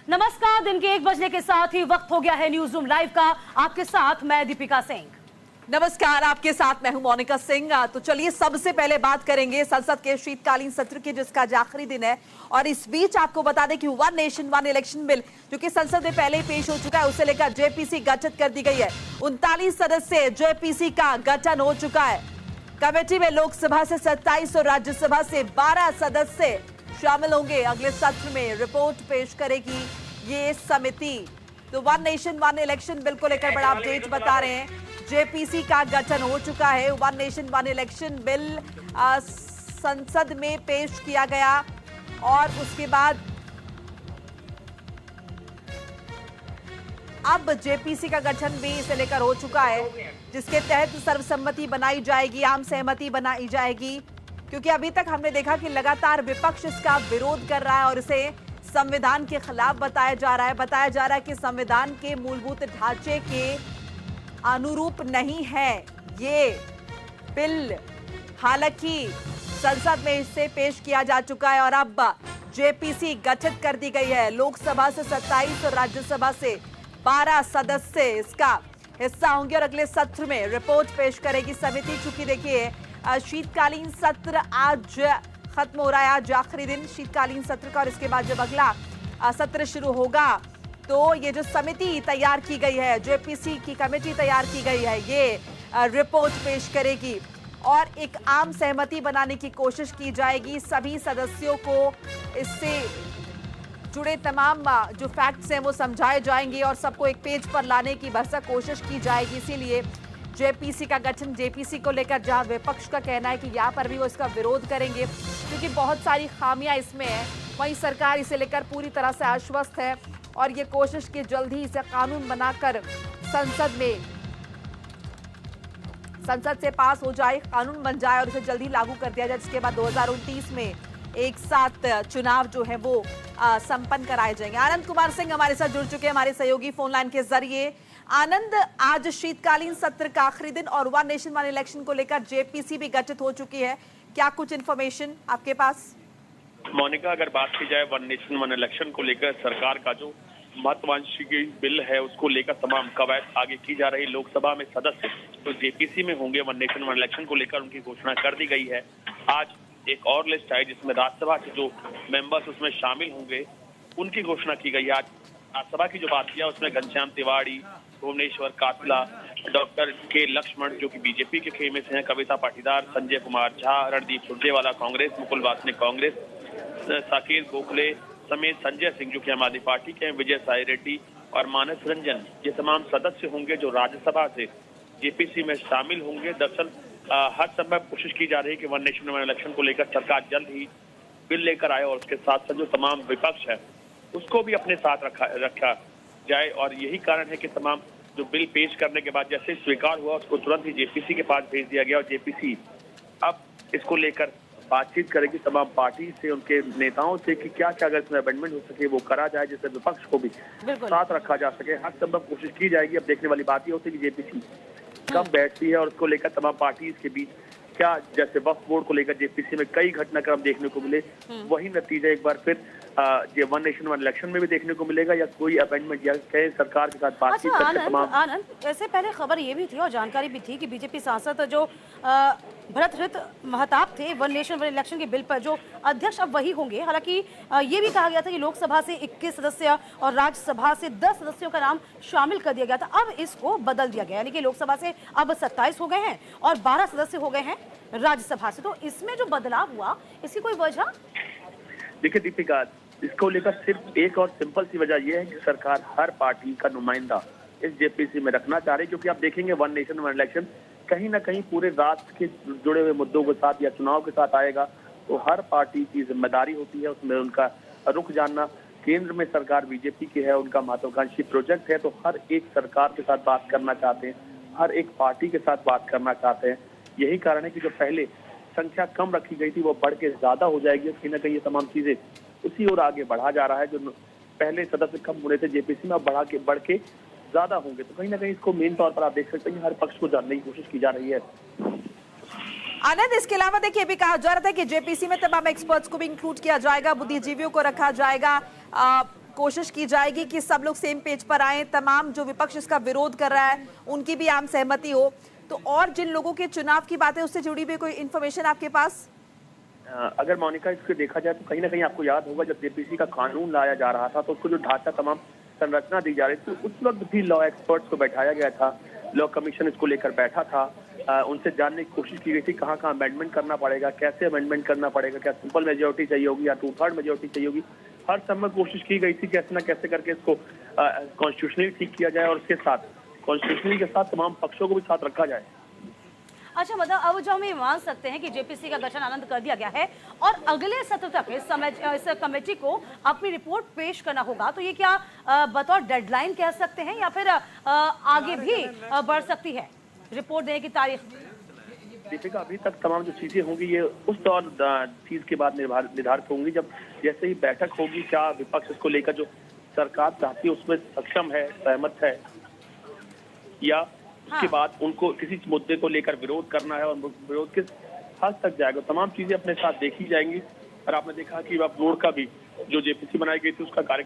नमस्कार, दिन के 1 बजने के साथ ही वक्त हो गया है न्यूज रूम लाइव का। आपके साथ मैं दीपिका सिंह। नमस्कार, आपके साथ मैं हूं मोनिका सिंह। तो चलिए सबसे पहले बात करेंगे संसद के शीतकालीन सत्र की, जिसका आज आखिरी दिन है। और इस बीच आपको बता दें कि one nation one election bill जो कि संसद में पहले ही पेश हो चुका है, उसे लेकर जेपीसी गठित कर दी गई है। 39 सदस्य जेपीसी का गठन हो चुका है। कमेटी में लोकसभा से 27 और राज्यसभा से 12 सदस्य शामिल होंगे। अगले सत्र में रिपोर्ट पेश करेगी ये समिति। तो one nation one election bill को लेकर बड़ा अपडेट बता रहे हैं। जेपीसी का गठन हो चुका है। One nation one election bill संसद में पेश किया गया और उसके बाद अब जेपीसी का गठन भी इसे लेकर हो चुका है, जिसके तहत सर्वसम्मति बनाई जाएगी, आम सहमति बनाई जाएगी। क्योंकि अभी तक हमने देखा कि लगातार विपक्ष इसका विरोध कर रहा है और इसे संविधान के खिलाफ बताया जा रहा है कि संविधान के मूलभूत ढांचे के अनुरूप नहीं है ये बिल। हालांकि संसद में इसे पेश किया जा चुका है और अब जेपीसी गठित कर दी गई है। लोकसभा से 27 और राज्यसभा से 12 सदस्य इसका हिस्सा होंगे और अगले सत्र में रिपोर्ट पेश करेगी समिति। चूंकि देखिए शीतकालीन सत्र आज खत्म हो रहा है, आज आखिरी दिन शीतकालीन सत्र का, और इसके बाद जब अगला सत्र शुरू होगा तो ये जो समिति तैयार की गई है, जेपीसी की कमेटी तैयार की गई है, ये रिपोर्ट पेश करेगी और एक आम सहमति बनाने की कोशिश की जाएगी। सभी सदस्यों को इससे जुड़े तमाम जो फैक्ट्स हैं वो समझाए जाएंगे और सबको एक पेज पर लाने की भरसक कोशिश की जाएगी। इसीलिए जेपीसी का गठन, जेपीसी को लेकर जहां विपक्ष का कहना है कि यहाँ पर भी वो इसका विरोध करेंगे क्योंकि बहुत सारी खामियां इसमें हैं, वहीं सरकार इसे लेकर पूरी तरह से आश्वस्त है और ये कोशिश कि जल्द ही इसे कानून बनाकर संसद से पास हो जाए, कानून बन जाए और इसे जल्दी लागू कर दिया जाए, जिसके बाद 2029 में एक साथ चुनाव जो है वो संपन्न कराए जाएंगे। आनंद कुमार सिंह हमारे साथ जुड़ चुके हैं हमारे सहयोगी फोन लाइन के जरिए। आनंद, आज शीतकालीन सत्र का आखिरी दिन और वन नेशन वन इलेक्शन को लेकर जेपीसी भी गठित हो चुकी है, क्या कुछ इन्फॉर्मेशन आपके पास? मोनिका, अगर बात की जाए वन नेशन वन इलेक्शन को लेकर सरकार का जो महत्वाकांक्षी बिल है उसको लेकर तमाम कवायद आगे की जा रही। लोकसभा में सदस्य तो जेपीसी में होंगे, वन नेशन वन इलेक्शन को लेकर उनकी घोषणा कर दी गई है। आज एक और लिस्ट आई जिसमें राज्यसभा के जो मेंबर्स उसमें शामिल होंगे उनकी घोषणा की गई है। आज राज्यसभा की जो बात किया उसमें घनश्याम तिवारी, भुवनेश्वर कातला, डॉक्टर के लक्ष्मण जो कि बीजेपी के खेमे से हैं, कविता पाटीदार, संजय कुमार झा, रणदीप सुरजेवाला कांग्रेस, मुकुल वासनिक कांग्रेस, साकेत गोखले समेत संजय सिंह जो कि आम आदमी पार्टी के हैं, विजय साई रेड्डी और मानस रंजन, ये तमाम सदस्य होंगे जो राज्यसभा से जेपीसी में शामिल होंगे। दरअसल हर समय कोशिश की जा रही है कि वन नेशन वन इलेक्शन को लेकर सरकार जल्द ही बिल लेकर आए और उसके साथ साथ जो तमाम विपक्ष है उसको भी अपने साथ रखा जाए। और यही कारण है कि तमाम जो बिल पेश करने के बाद जैसे स्वीकार हुआ उसको तुरंत ही जेपीसी के पास भेज दिया गया और जेपीसी अब इसको लेकर बातचीत करेगी तमाम पार्टी से, उनके नेताओं से कि क्या क्या अगर इसमें अमेंडमेंट हो सके वो करा जाए, जिससे विपक्ष को भी साथ रखा जा सके। हर संभव कोशिश की जाएगी। अब देखने वाली बात ये होती है कि जेपीसी कब बैठती है और उसको लेकर तमाम पार्टी के बीच क्या, जैसे वक्फ बोर्ड को लेकर जेपीसी में कई घटनाक्रम देखने को मिले, वही नतीजा एक बार फिर ये वन नेशन वन इलेक्शन में भी देखने को मिलेगा या कोई अमेंडमेंट या कहीं सरकार के साथ बातचीत करके तमाम। आनंद, ऐसे पहले खबर ये भी थी और जानकारी भी थी कि बीजेपी सांसद जो भरतृत महताब थे वन नेशन वन इलेक्शन के बिल पर, जो अध्यक्ष अब वही होंगे। हालांकि ये भी कहा गया था कि लोकसभा से 21 सदस्य और राज्यसभा से 10 सदस्यों का नाम शामिल कर दिया गया था। अब इसको बदल दिया गया, यानी कि लोकसभा से अब 27 हो गए हैं और 12 सदस्य हो गए हैं राज्यसभा से। तो इसमें जो बदलाव हुआ, इसकी कोई वजह? देखिए दीपिका, इसको लेकर सिर्फ एक और सिंपल सी वजह यह है कि सरकार हर पार्टी का नुमाइंदा इस जेपीसी में रखना चाह रही है, क्योंकि आप देखेंगे वन नेशन वन इलेक्शन कहीं ना कहीं पूरे राष्ट्र के जुड़े हुए मुद्दों के साथ या चुनाव के साथ आएगा, तो हर पार्टी की जिम्मेदारी होती है उसमें उनका रुख जानना। केंद्र में सरकार बीजेपी की है, उनका महत्वाकांक्षी प्रोजेक्ट है, तो हर एक सरकार के साथ बात करना चाहते हैं, हर एक पार्टी के साथ बात करना चाहते हैं। यही कारण है कि जो पहले संख्या कम रखी गई थी वो बढ़ के ज्यादा हो जाएगी। कहीं ना कहीं ये तमाम चीजें उसी ओर आगे बढ़ा जा रहा है। जो पहले सदस्य कम हो रहे थे जेपीसी में, अब बढ़ के ज्यादा होंगे, तो कहीं ना कहीं इसको मेन तौर पर आप देख सकते हैं हर पक्ष को जानने की कोशिश की जा रही है। आनंद, इसके अलावा देखिए भी कहा जा रहा था कि जेपीसी में तमाम एक्सपर्ट्स को भी इंक्लूड किया जाएगा, बुद्धिजीवियों को रखा जाएगा। कोशिश की जाएगी कि सब लोग सेम पेज पर आए, तमाम जो विपक्ष इसका विरोध कर रहा है उनकी भी आम सहमति हो। तो और जिन लोगों के चुनाव की बातें उससे जुड़ी हुई कोई इन्फॉर्मेशन आपके पास? अगर मोनिका इसको देखा जाए तो कहीं ना कहीं आपको याद होगा जब जेपीसी का कानून लाया जा रहा था तो उसको जो ढांचा तमाम संरचना दी जा रही थी, उस वक्त भी लॉ एक्सपर्ट्स को बैठाया गया था, लॉ कमीशन इसको लेकर बैठा था, उनसे जानने की कोशिश की गई थी कहाँ कहाँ अमेंडमेंट करना पड़ेगा, कैसे अमेंडमेंट करना पड़ेगा, क्या सिंपल मेजोरिटी चाहिए होगी या 2/3 मेजोरिटी चाहिए होगी। हर समय कोशिश की गई थी कैसे ना कैसे करके इसको कॉन्स्टिट्यूशनली ठीक किया जाए और उसके साथ कॉन्स्टिट्यूशनली के साथ तमाम पक्षों को भी साथ रखा जाए। अच्छा, मतलब अब जो हम ये मान सकते हैं कि जेपीसी का गठन आनंद कर दिया गया है और अगले सत्र तक इस कमेटी को अपनी रिपोर्ट पेश करना होगा, तो ये क्या बतौर डेडलाइन कह सकते हैं या फिर आगे भी बढ़ सकती है रिपोर्ट देने की तारीख? दीपिका, अभी तक तमाम जो चीजें होंगी ये उस दौर चीज के बाद निर्धारित होंगी जब जैसे ही बैठक होगी, क्या विपक्ष इसको लेकर जो सरकार चाहती है उसमें सक्षम है, सहमत है, या उसके बाद उनको किसी मुद्दे को लेकर विरोध करना है और विरोध किस हद तक जाएगा, तमाम चीजें अपने साथ देखी जाएंगी। और आपने देखा कि अब बोर्ड का भी जो जेपीसी बनाई गई थी उसका कार्यकाल